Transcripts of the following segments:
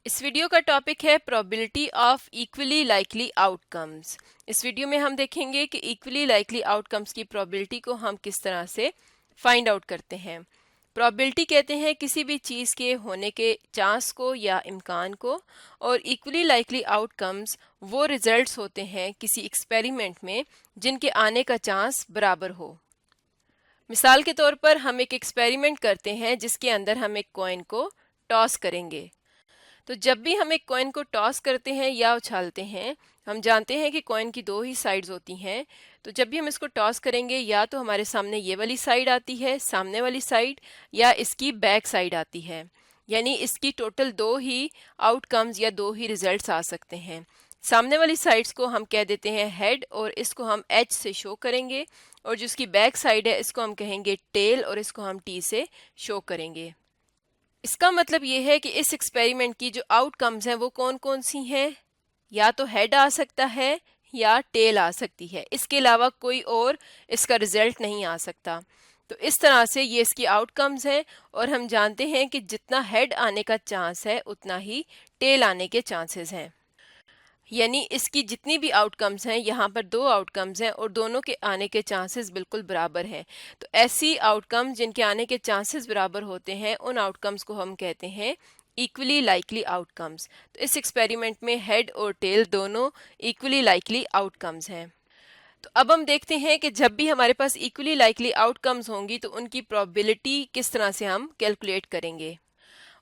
इस वीडियो का टॉपिक है probability of equally likely outcomes. इस वीडियो में हम देखेंगे कि इक्वली लाइकली आउटकम्स की प्रोबेबिलिटी को हम किस तरह से फाइंड आउट करते हैं। प्रोबेबिलिटी कहते हैं किसी भी चीज़ के होने के चांस को या इम्कान को, और इक्वली लाइकली आउटकम्स वो रिजल्ट्स होते हैं किसी एक्सपेरिमेंट में जिनके आने का चांस बराबर हो। मिसाल के तौर पर हम एक एक्सपेरिमेंट करते हैं जिसके अंदर हम एक कॉइन को टॉस करेंगे। तो जब भी हम एक कॉइन को टॉस करते हैं या उछालते हैं, हम जानते हैं कि कॉइन की दो ही साइड्स होती हैं। तो जब भी हम इसको टॉस करेंगे, या तो हमारे सामने ये वाली साइड आती है, सामने वाली साइड, या इसकी बैक साइड आती है। यानी इसकी टोटल दो ही आउटकम्स या दो ही रिजल्ट्स आ सकते हैं। सामने वाली साइड्स को हम कह देते हैं हेड, और इसको हम एच से शो करेंगे, और जो इसकी बैक साइड है इसको हम कहेंगे टेल, और इसको हम टी से शो करेंगे। इसका मतलब ये है कि इस एक्सपेरिमेंट की जो आउटकम्स हैं वो कौन कौन सी हैं। या तो हेड आ सकता है या टेल आ सकती है, इसके अलावा कोई और इसका रिजल्ट नहीं आ सकता। तो इस तरह से ये इसकी आउटकम्स हैं, और हम जानते हैं कि जितना हेड आने का चांस है उतना ही टेल आने के चांसेस हैं। यानी इसकी जितनी भी आउटकम्स हैं, यहाँ पर दो आउटकम्स हैं और दोनों के आने के चांसेस बिल्कुल बराबर हैं। तो ऐसी आउटकम्स जिनके आने के चांसेस बराबर होते हैं, उन आउटकम्स को हम कहते हैं इक्वली लाइकली आउटकम्स। तो इस एक्सपेरिमेंट में हेड और टेल दोनों इक्वली लाइकली आउटकम्स हैं। तो अब हम देखते हैं कि जब भी हमारे पास इक्वली लाइकली आउटकम्स होंगी तो उनकी प्रोबेबिलिटी किस तरह से हम कैलकुलेट करेंगे।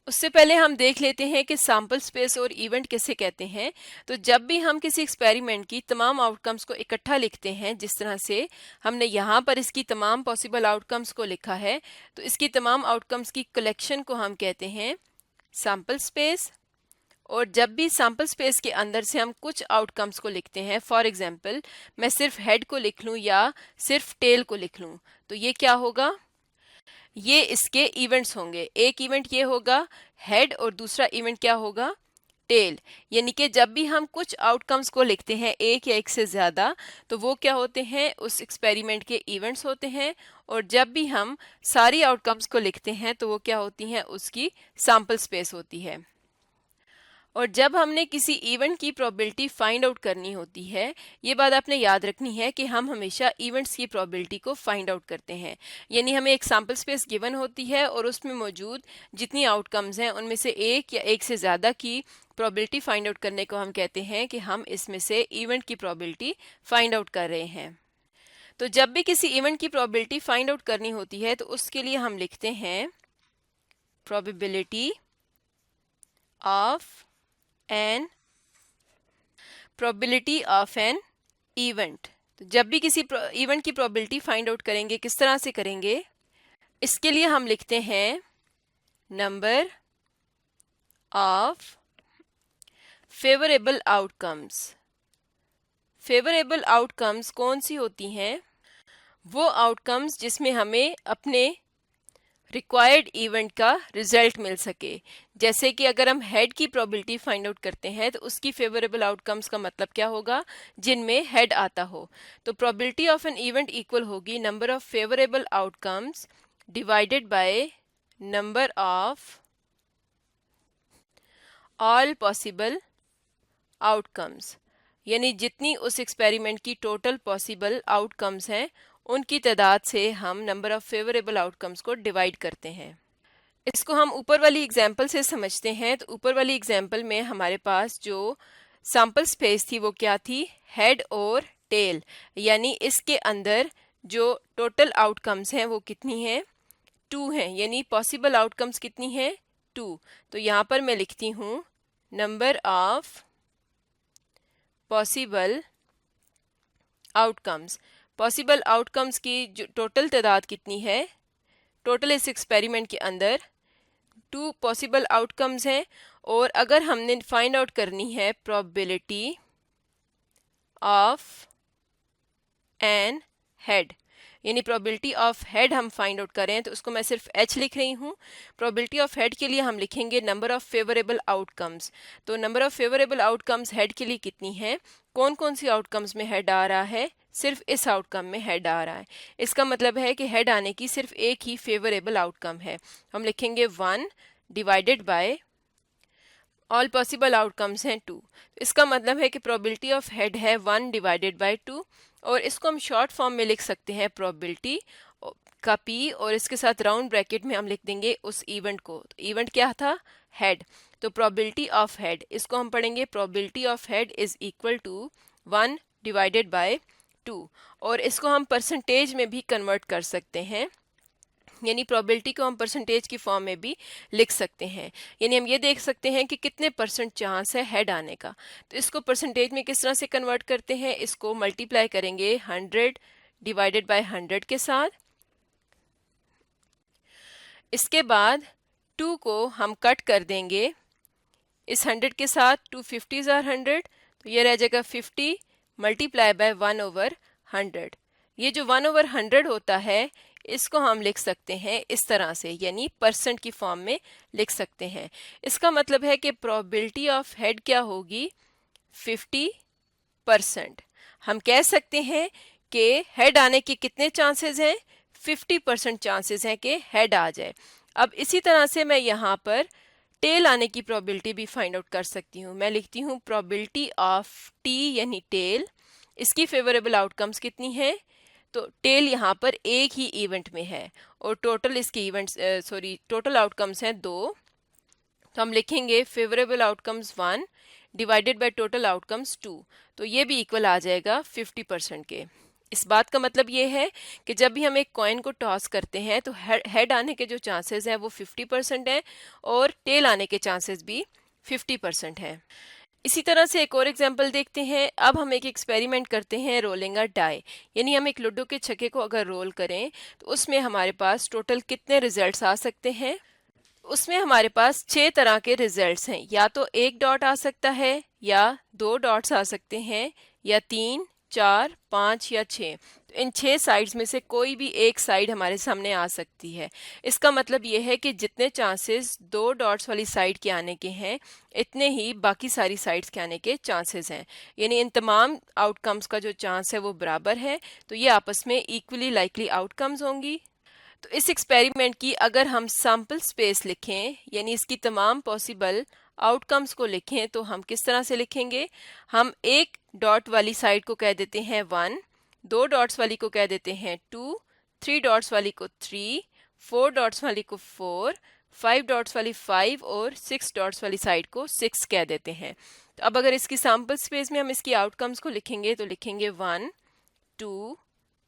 उससे पहले हम देख लेते हैं कि सैंपल स्पेस और इवेंट किसे कहते हैं। तो जब भी हम किसी एक्सपेरिमेंट की तमाम आउटकम्स को इकट्ठा लिखते हैं, जिस तरह से हमने यहाँ पर इसकी तमाम पॉसिबल आउटकम्स को लिखा है, तो इसकी तमाम आउटकम्स की कलेक्शन को हम कहते हैं सैंपल स्पेस। और जब भी सैंपल स्पेस के अंदर से हम कुछ आउटकम्स को लिखते हैं, फॉर एग्जांपल मैं सिर्फ हेड को लिख लूँ या सिर्फ टेल को लिख लूँ, तो ये क्या होगा, ये इसके इवेंट्स होंगे। एक इवेंट ये होगा हेड और दूसरा इवेंट क्या होगा, टेल। यानी कि जब भी हम कुछ आउटकम्स को लिखते हैं, एक या एक से ज़्यादा, तो वो क्या होते हैं, उस एक्सपेरिमेंट के इवेंट्स होते हैं। और जब भी हम सारी आउटकम्स को लिखते हैं तो वो क्या होती हैं, उसकी सैंपल स्पेस होती है। और जब हमने किसी इवेंट की प्रोबेबिलिटी फाइंड आउट करनी होती है, ये बात आपने याद रखनी है कि हम हमेशा इवेंट्स की प्रोबेबिलिटी को फाइंड आउट करते हैं। यानी हमें एक सैंपल स्पेस गिवन होती है और उसमें मौजूद जितनी आउटकम्स हैं उनमें से एक या एक से ज़्यादा की प्रोबेबिलिटी फाइंड आउट करने को हम कहते हैं कि हम इसमें से इवेंट की प्रोबेबिलिटी फाइंड आउट कर रहे हैं। तो जब भी किसी इवेंट की प्रोबेबिलिटी फाइंड आउट करनी होती है तो उसके लिए हम लिखते हैं probability of an probability of an event. तो जब भी किसी इवेंट की प्रोबेबिलिटी फाइंड आउट करेंगे, किस तरह से करेंगे, इसके लिए हम लिखते हैं number of favourable outcomes. Favourable outcomes कौन सी होती हैं, वो आउटकम्स जिसमें हमें अपने रिक्वायर्ड इवेंट का रिजल्ट मिल सके। जैसे कि अगर हम हेड की प्रोबेबिलिटी फाइंड आउट करते हैं तो उसकी फेवरेबल आउटकम्स का मतलब क्या होगा, जिनमें हेड आता हो। तो probability of an event equal होगी number of favourable outcomes divided by number of all possible outcomes. यानी जितनी उस एक्सपेरिमेंट की टोटल पॉसिबल आउटकम्स हैं उनकी तादाद से हम नंबर ऑफ फेवरेबल आउटकम्स को डिवाइड करते हैं। इसको हम ऊपर वाली एग्जांपल से समझते हैं। तो ऊपर वाली एग्जांपल में हमारे पास जो सैंपल स्पेस थी वो क्या थी, हेड और टेल। यानी इसके अंदर जो टोटल आउटकम्स हैं वो कितनी हैं, 2 हैं। यानी पॉसिबल आउटकम्स कितनी हैं, 2। तो यहाँ पर मैं लिखती हूँ number of possible outcomes. Possible outcomes की जो टोटल तादाद कितनी है, टोटल इस एक्सपेरिमेंट के अंदर 2 पॉसिबल आउटकम्स हैं। और अगर हमने फाइंड आउट करनी है प्रोबेबिलिटी ऑफ एन हेड, यानी प्रोबेबिलिटी ऑफ हेड हम फाइंड आउट करें, तो उसको मैं सिर्फ एच लिख रही हूँ। प्रोबेबिलिटी ऑफ हेड के लिए हम लिखेंगे नंबर ऑफ फेवरेबल आउटकम्स। तो number of favourable outcomes head के लिए कितनी है, कौन कौन सी आउटकम्स में हेड आ रहा है, सिर्फ इस आउटकम में हेड आ रहा है। इसका मतलब है कि हेड आने की सिर्फ एक ही फेवरेबल आउटकम है। हम लिखेंगे 1 divided bye all possible outcomes हैं 2। इसका मतलब है कि प्रोबेबिलिटी ऑफ हेड है 1 डिवाइडेड बाय 2, और इसको हम शॉर्ट फॉर्म में लिख सकते हैं प्रोबेबिलिटी का p, और इसके साथ राउंड ब्रैकेट में हम लिख देंगे उस इवेंट को। तो इवेंट क्या था? हेड। तो प्रोबेबिलिटी ऑफ हेड, इसको हम पढ़ेंगे probability of head is equal to 1 divided by 2, और इसको हम परसेंटेज में भी कन्वर्ट कर सकते हैं, यानी प्रोबेबिलिटी को हम परसेंटेज की फॉर्म में भी लिख सकते हैं। यानी हम ये देख सकते हैं कि कितने परसेंट चांस है हेड आने का। तो इसको परसेंटेज में किस तरह से कन्वर्ट करते हैं? इसको मल्टीप्लाई करेंगे 100 डिवाइडेड बाय 100 के साथ। इसके बाद 2 को हम कट कर देंगे इस 100 के साथ, 2 50s are 100, तो ये रह जाएगा 50 मल्टीप्लाई बाय 1/100। ये जो 1/100 होता है इसको हम लिख सकते हैं इस तरह से, यानी परसेंट की फॉर्म में लिख सकते हैं। इसका मतलब है कि प्रोबेबिलिटी ऑफ हेड क्या होगी? 50%। हम कह सकते हैं कि हेड आने के कितने चांसेस हैं? 50% चांसेस हैं कि हेड आ जाए। अब इसी तरह से मैं यहाँ पर टेल आने की प्रोबेबिलिटी भी फाइंड आउट कर सकती हूँ। मैं लिखती हूँ प्रोबेबिलिटी ऑफ टी यानी टेल, इसकी फेवरेबल आउटकम्स कितनी है? तो टेल यहाँ पर एक ही इवेंट में है और टोटल इसके इवेंट्स टोटल आउटकम्स हैं 2। तो हम लिखेंगे favourable outcomes 1 divided by total outcomes 2, तो ये भी इक्वल आ जाएगा 50% के। इस बात का मतलब ये है कि जब भी हम एक कॉइन को टॉस करते हैं तो हेड आने के जो चांसेस हैं वो 50% हैं और टेल आने के चांसेस भी 50% हैं। इसी तरह से एक और एग्जांपल देखते हैं। अब हम एक एक्सपेरिमेंट करते हैं रोलिंग अ डाई, यानी हम एक लूडो के छक्के को अगर रोल करें तो उसमें हमारे पास टोटल कितने रिजल्ट्स आ सकते हैं? उसमें हमारे पास 6 तरह के रिजल्ट्स हैं। या तो 1 डॉट आ सकता है, या 2 डॉट्स आ सकते हैं, या 3, 4, 5 या 6। तो इन 6 साइड्स में से कोई भी एक साइड हमारे सामने आ सकती है। इसका मतलब ये है कि जितने चांसेस 2 डॉट्स वाली साइड के आने के हैं इतने ही बाकी सारी साइड्स के आने के चांसेस हैं, यानी इन तमाम आउटकम्स का जो चांस है वो बराबर है। तो ये आपस में इक्वली लाइकली आउटकम्स होंगी। तो इस एक्सपेरिमेंट की अगर हम सैम्पल स्पेस लिखें, यानी इसकी तमाम पॉसिबल आउटकम्स को लिखें, तो हम किस तरह से लिखेंगे? हम एक डॉट वाली साइड को कह देते हैं 1, 2 डॉट्स वाली को कह देते हैं 2, 3 डॉट्स वाली को 3, 4 डॉट्स वाली को 4, 5 डॉट्स वाली 5 और 6 डॉट्स वाली साइड को 6 कह देते हैं। तो अब अगर इसकी सैम्पल स्पेस में हम इसकी आउटकम्स को लिखेंगे तो लिखेंगे 1, 2,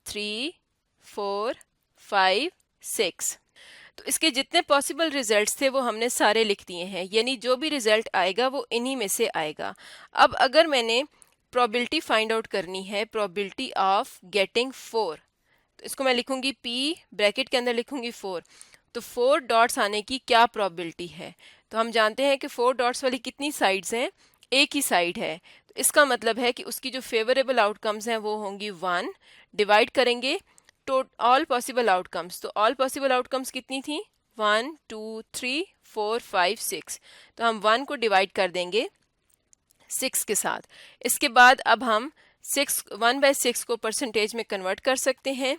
3, 4, 5, 6। तो इसके जितने पॉसिबल रिजल्ट्स थे वो हमने सारे लिख दिए हैं, यानी जो भी रिजल्ट आएगा वो इन्हीं में से आएगा। अब अगर मैंने प्रोबेबिलिटी फाइंड आउट करनी है, प्रोबेबिलिटी ऑफ गेटिंग 4, तो इसको मैं लिखूंगी p ब्रैकेट के अंदर लिखूंगी 4। तो 4 डॉट्स आने की क्या प्रोबेबिलिटी है? तो हम जानते हैं कि 4 डॉट्स वाली कितनी साइड्स हैं? एक ही साइड है। तो इसका मतलब है कि उसकी जो फेवरेबल आउटकम्स हैं वो होंगी 1, डिवाइड करेंगे तो ऑल पॉसिबल आउटकम्स। तो ऑल पॉसिबल आउटकम्स कितनी थी? 1, 2, 3, 4, 5, 6। तो हम 1 को डिवाइड कर देंगे 6 के साथ। इसके बाद अब हम 1/6 को परसेंटेज में कन्वर्ट कर सकते हैं।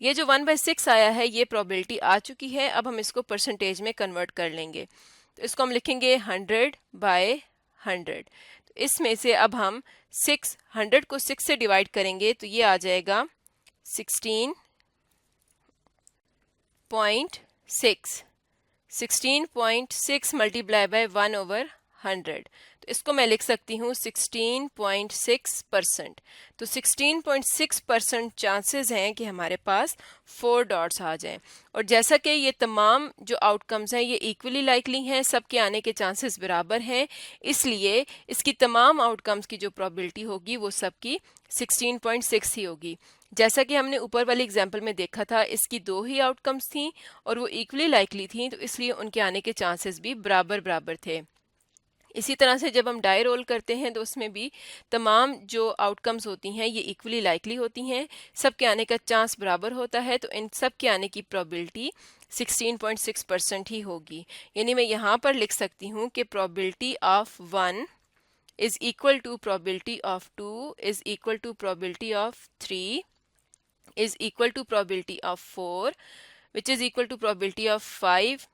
ये जो 1/6 आया है ये प्रोबेबिलिटी आ चुकी है। अब हम इसको परसेंटेज में कन्वर्ट कर लेंगे, तो इसको हम लिखेंगे 100/100। तो इसमें से अब हम 100 को 6 से डिवाइड करेंगे तो ये आ जाएगा 16.6। 16.6 मल्टीप्लाई बाय 1/100, तो इसको मैं लिख सकती हूँ 16.6%। तो 16.6% चांसेस हैं कि हमारे पास 4 डॉट्स आ जाएं। और जैसा कि ये तमाम जो आउटकम्स हैं ये इक्वली लाइकली हैं, सबके आने के चांसेस बराबर हैं, इसलिए इसकी तमाम आउटकम्स की जो प्रोबेबिलिटी होगी वो सबकी 16.6 ही होगी। जैसा कि हमने ऊपर वाली एग्जाम्पल में देखा था, इसकी 2 ही आउटकम्स थी और वो इक्वली लाइकली थी, तो इसलिए उनके आने के चांसेस भी बराबर बराबर थे। इसी तरह से जब हम डाई रोल करते हैं तो उसमें भी तमाम जो आउटकम्स होती हैं ये इक्वली लाइकली होती हैं, सबके आने का चांस बराबर होता है, तो इन सब के आने की प्रोबेबिलिटी 16.6% ही होगी। यानी मैं यहाँ पर लिख सकती हूँ कि probability of 1 is equal to probability of 2 is equal to probability of 3 is equal to probability of 4 which is equal to probability of 5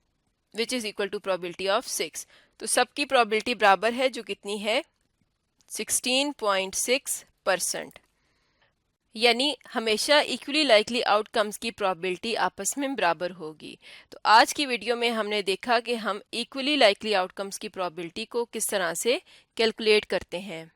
which is equal to probability of 6। तो तो सबकी प्रोबेबिलिटी बराबर है, जो कितनी है 16.6%। यानी हमेशा इक्वली लाइकली आउटकम्स की प्रोबेबिलिटी आपस में बराबर होगी। तो आज की वीडियो में हमने देखा कि हम इक्वली लाइकली आउटकम्स की प्रोबेबिलिटी को किस तरह से कैलकुलेट करते हैं।